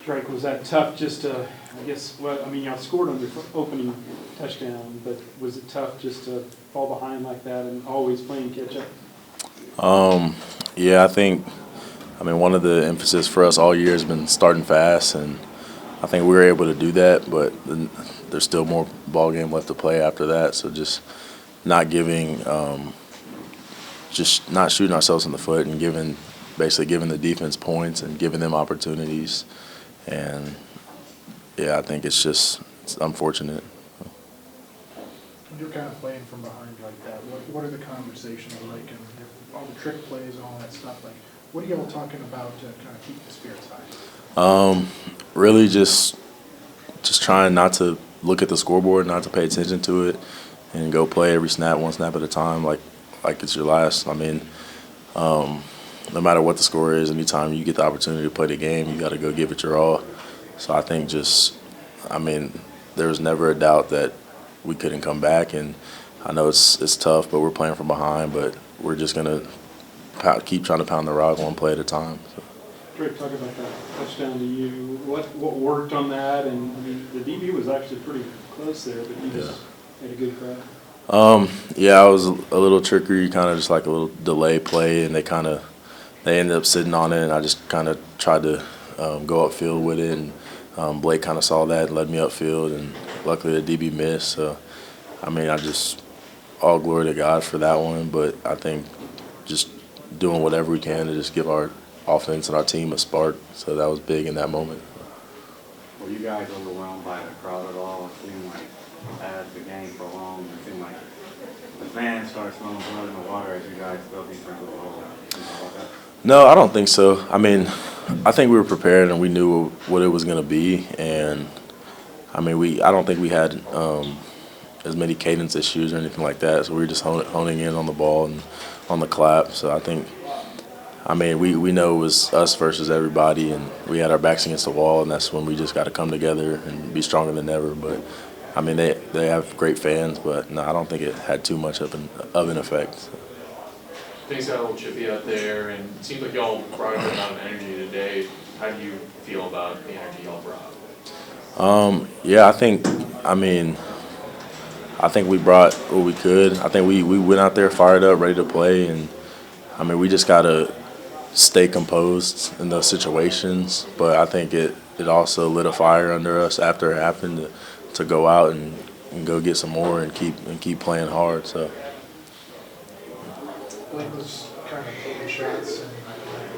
Drake, was that tough just to, I guess, well, I mean, y'all scored on your opening touchdown, but was it tough just to fall behind like that and always playing catch-up? Yeah, I mean, one of the emphasis for us all year has been starting fast, and I think we were able to do that, but there's still more ball game left to play after that, so just not giving just not shooting ourselves in the foot and basically giving the defense points and giving them opportunities. And, yeah, I think it's unfortunate. When you're kind of playing from behind like that, what are the conversations like, and all the trick plays and all that stuff? Like, what are y'all talking about to kind of keep the spirits high? Really just trying not to look at the scoreboard, not to pay attention to it, and go play every snap, one snap at a time, like it's your last. I mean, no matter what the score is, anytime you get the opportunity to play the game, you got to go give it your all. So I think there was never a doubt that we couldn't come back, and I know it's tough, but we're playing from behind, but we're just going to keep trying to pound the rock one play at a time. So. Drake, talk about that touchdown to you. What worked on that? And, I mean, the DB was actually pretty close there, but he just made a good grab. Yeah, I was a little trickery, kind of just like a little delay play, and they ended up sitting on it, and I just kind of tried to go upfield with it, and Blake kind of saw that and led me upfield, and luckily the DB missed. So, I mean, all glory to God for that one, but I think just doing whatever we can to just give our offense and our team a spark. So that was big in that moment. Were you guys overwhelmed by the crowd at all? It seemed like as the game prolonged, it seemed like the fans started smelling blood in the water as you guys felt defensive role. No, I don't think so. I mean, I think we were prepared and we knew what it was going to be. And, I mean, I don't think we had as many cadence issues or anything like that. So we were just honing in on the ball and on the clap. So we know it was us versus everybody, and we had our backs against the wall, and that's when we just got to come together and be stronger than ever. But, I mean, they have great fans, but, no, I don't think it had too much of an effect. So. Things got a little chippy out there, and it seems like y'all brought a good amount of energy today. How do you feel about the energy y'all brought? Yeah, I think we brought what we could. I think we went out there fired up, ready to play, and, I mean, we just got to stay composed in those situations. But I think it also lit a fire under us after it happened to go out and go get some more and keep playing hard. So. Blake was kind of taking shots and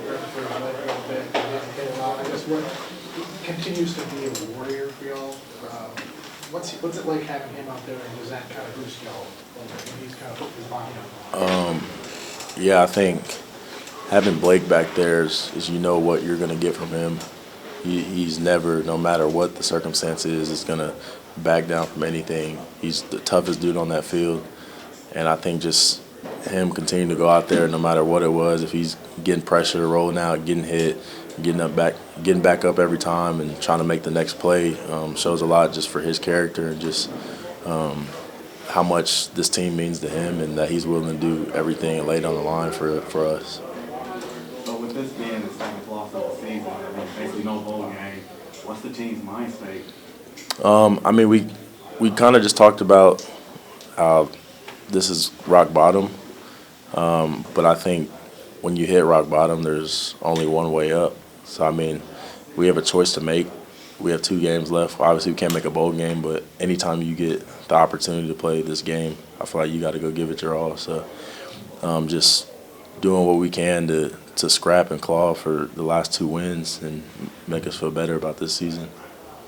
grabbing for his leg a little bit and didn't hit him out. I guess what continues to be a warrior for y'all? What's it like having him out there, and does that kind of boost y'all when he's kind of putting his body on? Yeah, I think having Blake back there is you know what you're going to get from him. He's never, no matter what the circumstance is going to back down from anything. He's the toughest dude on that field, and I think just him continuing to go out there no matter what it was, if he's getting pressure, rolling out, getting hit, getting back up every time and trying to make the next play shows a lot just for his character and just how much this team means to him and that he's willing to do everything and lay it on the line for us. So with this being the second loss of the season, I mean, basically no bowl game, what's the team's mind state? I mean, we kind of just talked about how this is rock bottom, but I think when you hit rock bottom, there's only one way up. So, I mean, we have a choice to make. We have 2 games left. Obviously, we can't make a bowl game, but anytime you get the opportunity to play this game, I feel like you got to go give it your all. So, just doing what we can to scrap and claw for the last 2 wins and make us feel better about this season.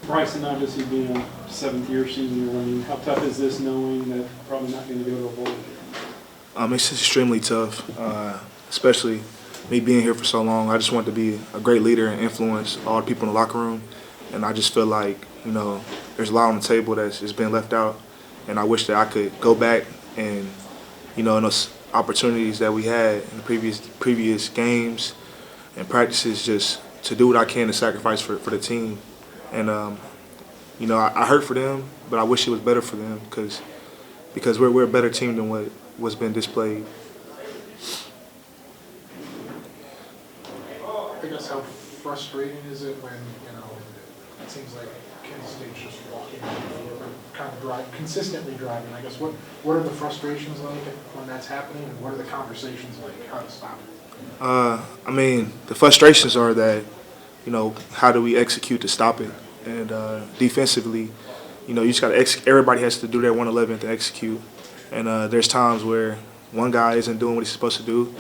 Bryson, obviously being a 7th-year senior, I mean, how tough is this knowing that probably not going to go to a bowl game? It's extremely tough, especially me being here for so long. I just want to be a great leader and influence all the people in the locker room. And I just feel like, there's a lot on the table that's just been left out. And I wish that I could go back and, in those opportunities that we had in the previous games and practices, just to do what I can to sacrifice for the team. And, I hurt for them, but I wish it was better for them because we're a better team than what's been displayed. I guess how frustrating is it when, it seems like Kansas State's just walking on the field or kind of consistently driving. I guess what are the frustrations like when that's happening, and what are the conversations like how to stop it? I mean, the frustrations are that, how do we execute to stop it? And defensively, you just got to everybody has to do their 111 to execute. And there's times where one guy isn't doing what he's supposed to do.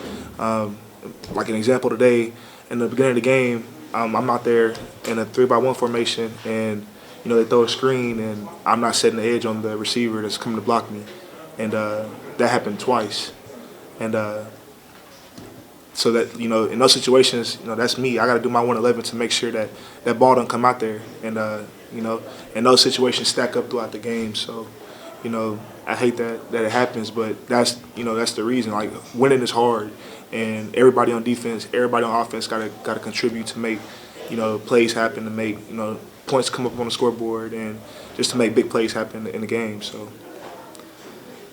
Like an example today, in the beginning of the game, I'm out there in a 3-by-1 formation, and they throw a screen, and I'm not setting the edge on the receiver that's coming to block me, and that happened twice. And so that in those situations, that's me. I got to do my 111 to make sure that that ball don't come out there, and and those situations stack up throughout the game. So, I hate that it happens, but that's the reason. Like, winning is hard, and everybody on defense, everybody on offense got to contribute to make plays happen, to make points come up on the scoreboard, and just to make big plays happen in the game. So.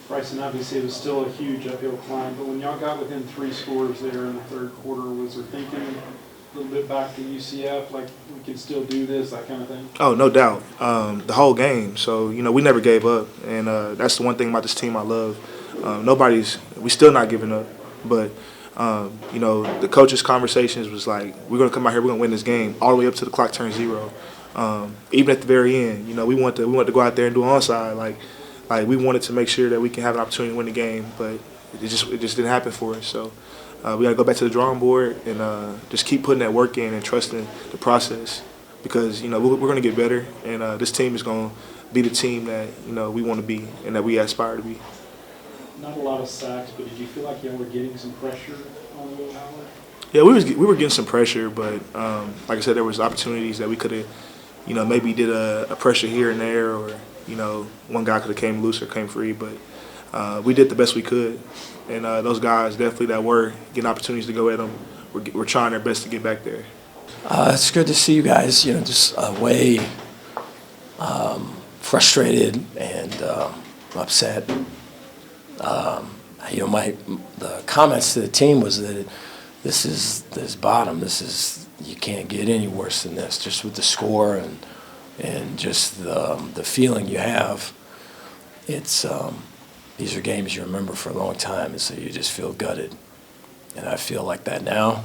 Bryson, obviously it was still a huge uphill climb, but when y'all got within 3 scores there in the third quarter, was there thinking a little bit back to UCF, like we can still do this, that kind of thing? Oh, no doubt. The whole game. So, we never gave up, and that's the one thing about this team I love. We still not giving up, but the coaches' conversations was like, we're going to come out here, we're going to win this game all the way up to the clock turns 0. Even at the very end, we want to go out there and do an onside, like we wanted to make sure that we can have an opportunity to win the game, but it just didn't happen for us. So we got to go back to the drawing board and just keep putting that work in and trusting the process, because we're going to get better, and this team is going to be the team that we want to be and that we aspire to be. Not a lot of sacks, but did you feel like y'all were getting some pressure on Will Howard? Yeah, we were getting some pressure, but like I said, there was opportunities that we could have, maybe did a pressure here and there, or one guy could have came loose or came free, but we did the best we could, and those guys definitely that were getting opportunities to go at them, we're trying their best to get back there. It's good to see you guys, just way frustrated and upset. The comments to the team was that this is bottom. You can't get any worse than this, just with the score and just the feeling you have. It's these are games you remember for a long time, and so you just feel gutted. And I feel like that now,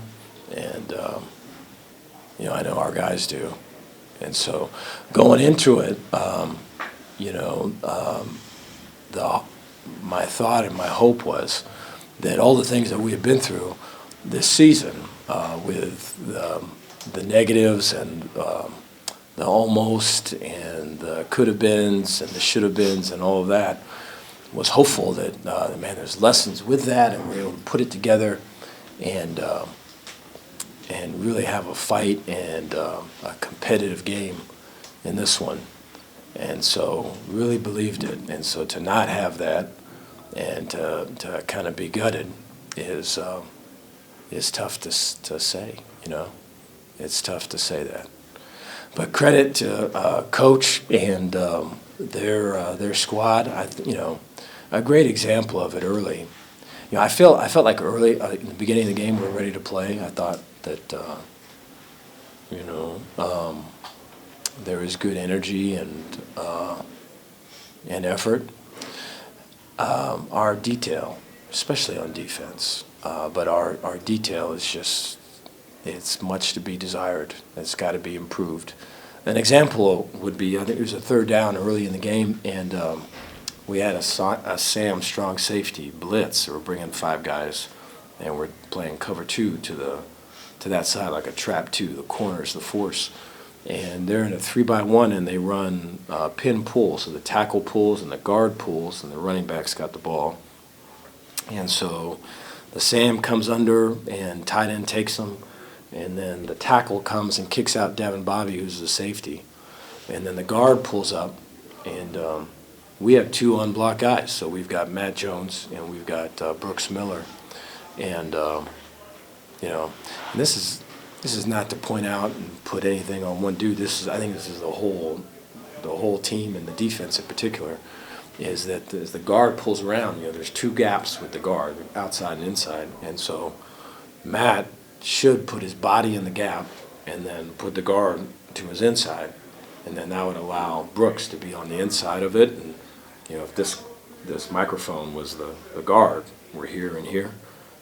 and I know our guys do. And so going into it, my thought and my hope was that all the things that we have been through this season, with the negatives and the almost and the could have beens and the should have beens and all of that, was hopeful that there's lessons with that, and we're able to put it together and really have a fight and a competitive game in this one. And so really believed it. And so to not have that and to kind of be gutted is tough to say, It's tough to say that. But credit to coach and their squad. A great example of it early. I felt like early in the beginning of the game we were ready to play. I thought that there was good energy and effort. Our detail, especially on defense, but our detail is just, it's much to be desired. It's got to be improved. An example would be, I think it was a third down early in the game, and we had a Sam Strong safety blitz. We're bringing 5 guys, and we're playing cover 2 to that side, like a trap 2. The corners, the force. And they're in a 3-by-1, and they run pin pull, so the tackle pulls and the guard pulls, and the running back's got the ball. And so the Sam comes under, and tight end takes him, and then the tackle comes and kicks out Devin Bobby, who's the safety. And then the guard pulls up, and we have 2 unblocked guys. So we've got Matt Jones, and we've got Brooks Miller. And, and this is not to point out and put anything on one dude. I think this is the whole team, and the defense in particular, is that as the guard pulls around, there's 2 gaps with the guard, outside and inside, and so Matt should put his body in the gap and then put the guard to his inside, And then that would allow Brooks to be on the inside of it. And, you know, if this microphone was the guard, we're here and here.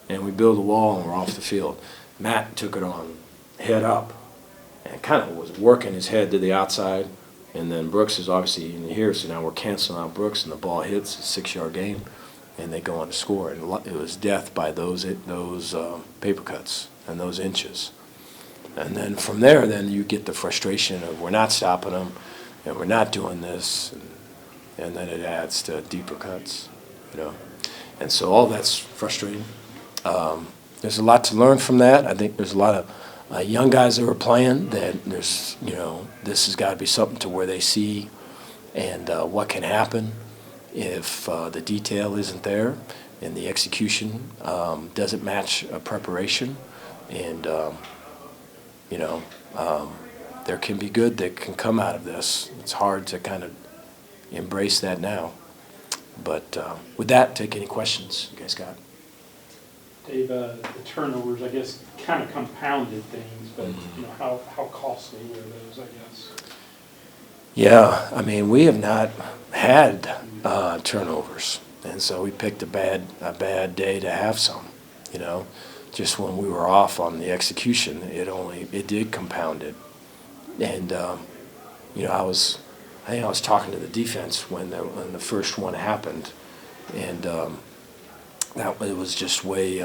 And we build a wall and we're off the field. Matt took it on head up and kind of was working his head to the outside. And then Brooks is obviously in here, so now we're canceling out Brooks, and the ball hits, a 6-yard gain, and they go on to score. And it was death by those paper cuts and those inches. And then from there, then you get the frustration of we're not stopping them, and we're not doing this, and then it adds to deeper cuts, you know. And so all that's frustrating. There's a lot to learn from that. I think there's a lot of young guys that were playing that there's, you know, this has got to be something to where they see and what can happen if the detail isn't there and the execution doesn't match preparation. And, you know, there can be good that can come out of this. It's hard to kind of embrace that now. But with that, take any questions you guys got. Dave, the turnovers, I guess, kind of compounded things, but you know, how costly were those, I guess? Yeah, I mean, we have not had turnovers, and so we picked a bad day to have some. You know, just when we were off on the execution, it did compound it. And you know, I think I was talking to the defense when the first one happened, and it was just way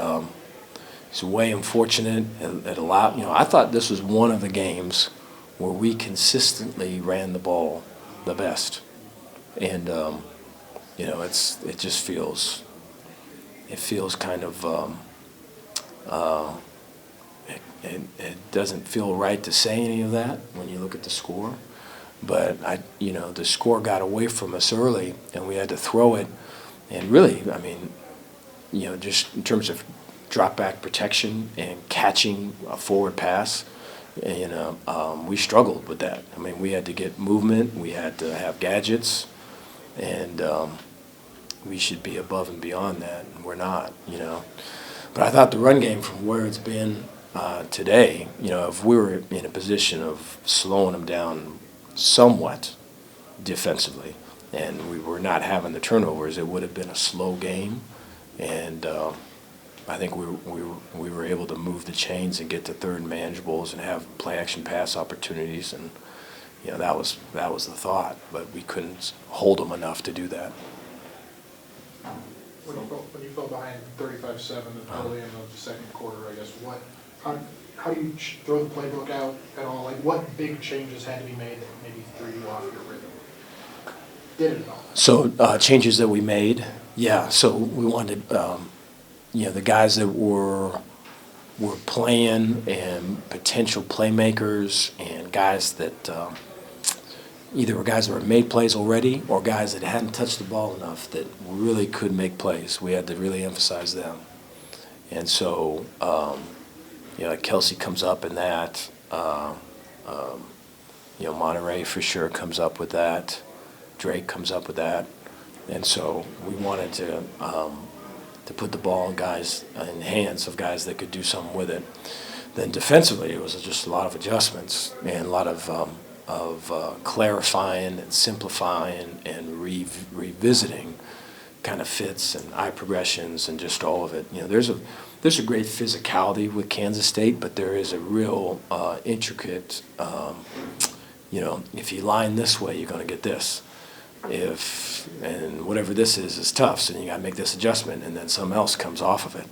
unfortunate. It allowed, you know, I thought this was one of the games where we consistently ran the ball the best, and you know, it just feels kind of it doesn't feel right to say any of that when you look at the score, but you know, the score got away from us early, and we had to throw it, and really, I mean, you know, just in terms of drop back protection and catching a forward pass, you know, we struggled with that. I mean, we had to get movement, we had to have gadgets, and we should be above and beyond that, and we're not, you know. But I thought the run game, from where it's been today, you know, if we were in a position of slowing them down somewhat defensively, and we were not having the turnovers, it would have been a slow game. And I think we were able to move the chains and get to third and manageables and have play action pass opportunities, and you know, that was the thought, but we couldn't hold them enough to do that. When you fell behind 35-7 early in the second quarter, I guess, how do you throw the playbook out at all? Like, what big changes had to be made that maybe threw you off your rhythm? Did it at all? So changes that we made, yeah. So we wanted, you know, the guys that were playing and potential playmakers, and guys that either were guys that were made plays already or guys that hadn't touched the ball enough that really could make plays. We had to really emphasize them. And so, you know, Kelsey comes up in that. You know, Monterey for sure comes up with that. Drake comes up with that. And so we wanted to put the ball in the hands of guys that could do something with it. Then defensively, it was just a lot of adjustments and a lot of clarifying and simplifying and revisiting kind of fits and eye progressions and just all of it. You know, there's a great physicality with Kansas State, but there is a real intricate, you know, if you line this way, you're going to get this. And whatever this is tough, so you got to make this adjustment, and then something else comes off of it.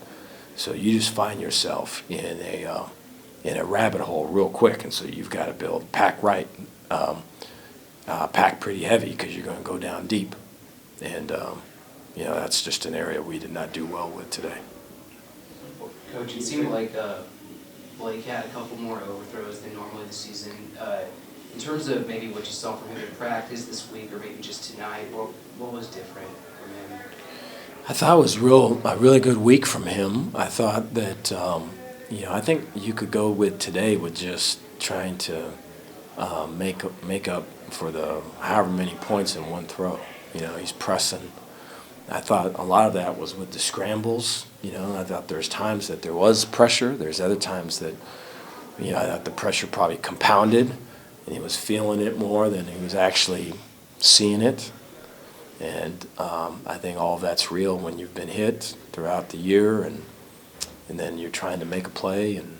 So you just find yourself in a rabbit hole real quick, and so you've got to build pack right, pack pretty heavy, because you're going to go down deep, and you know, that's just an area we did not do well with today. Coach, it seemed like Blake had a couple more overthrows than normally this season. In terms of maybe what you saw from him in practice this week, or maybe just tonight, what was different from him? I thought it was a really good week from him. I thought that, you know, I think you could go with today with just trying to make up for the however many points in one throw. You know, he's pressing. I thought a lot of that was with the scrambles. You know, I thought there's times that there was pressure. There's other times that, you know, I thought the pressure probably compounded. and he was feeling it more than he was actually seeing it. And I think all of that's real when you've been hit throughout the year, and then you're trying to make a play, and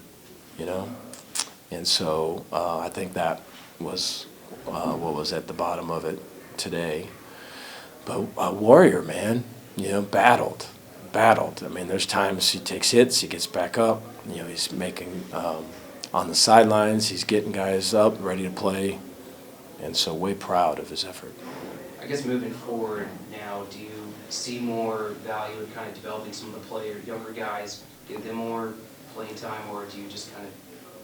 and so I think that was what was at the bottom of it today. But Warrior, man, battled. I mean, there's times he takes hits, he gets back up. He's making on the sidelines, he's getting guys up, ready to play, and so way proud of his effort. I guess moving forward now, do you see more value in kind of developing some of the younger guys, give them more playing time, or do you just kind of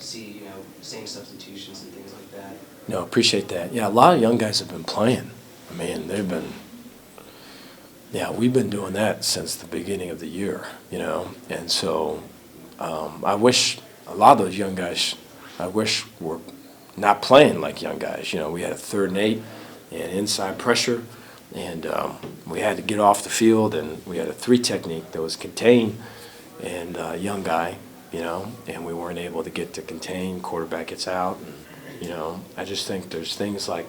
see, same substitutions and things like that? No, appreciate that. Yeah, a lot of young guys have been playing. I mean, we've been doing that since the beginning of the year, and so I wish a lot of those young guys, were not playing like young guys. We had a 3rd and 8 and inside pressure, and we had to get off the field, and we had a 3 technique that was contain and young guy, and we weren't able to get to contain, quarterback gets out, and I just think there's things like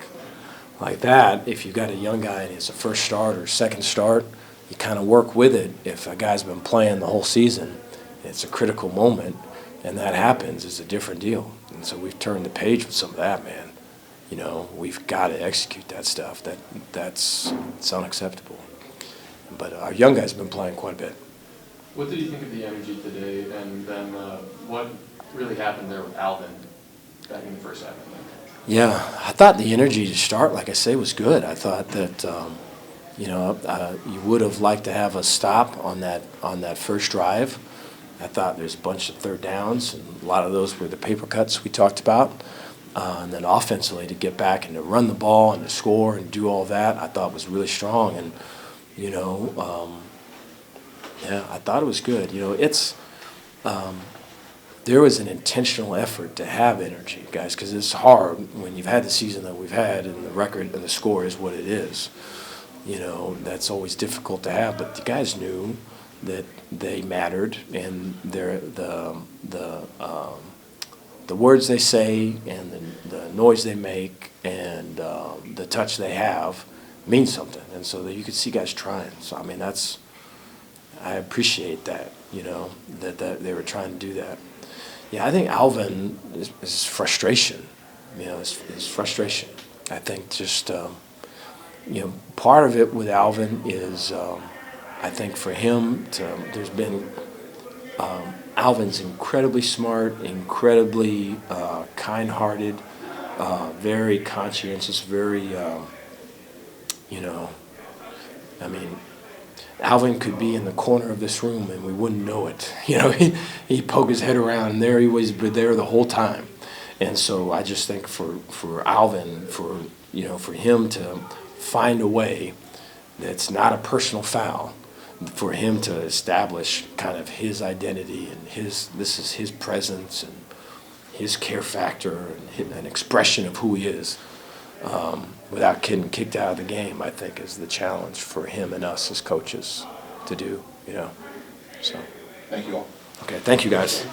that. If you've got a young guy and it's a first start or second start, you kind of work with it. If a guy's been playing the whole season, it's a critical moment, and that happens, it's a different deal. And so we've turned the page with some of that, man. We've got to execute that stuff. It's unacceptable. But our young guys have been playing quite a bit. What did you think of the energy today, and then what really happened there with Alvin back in the first half? Yeah, I thought the energy to start, like I say, was good. I thought that you would have liked to have a stop on that first drive. I thought there's a bunch of 3rd downs, and a lot of those were the paper cuts we talked about. And then offensively, to get back and to run the ball and to score and do all that, I thought was really strong. And I thought it was good. There was an intentional effort to have energy, guys, because it's hard when you've had the season that we've had and the record and the score is what it is. That's always difficult to have, but the guys knew that they mattered, and the words they say and the noise they make and the touch they have means something, and so that you could see guys trying. So I mean, I appreciate that, that they were trying to do that. Yeah, I think Alvin is frustration. It's frustration. I think just part of it with Alvin is I think for him there's been Alvin's incredibly smart, incredibly kind-hearted, very conscientious, very Alvin could be in the corner of this room and we wouldn't know it. He'd poke his head around, and there he was, but there the whole time. And so I just think for Alvin, for him to find a way that's not a personal foul, for him to establish kind of his identity and this is his presence and his care factor and an expression of who he is, without getting kicked out of the game, I think is the challenge for him and us as coaches to do, So. Thank you all. Okay, thank you guys.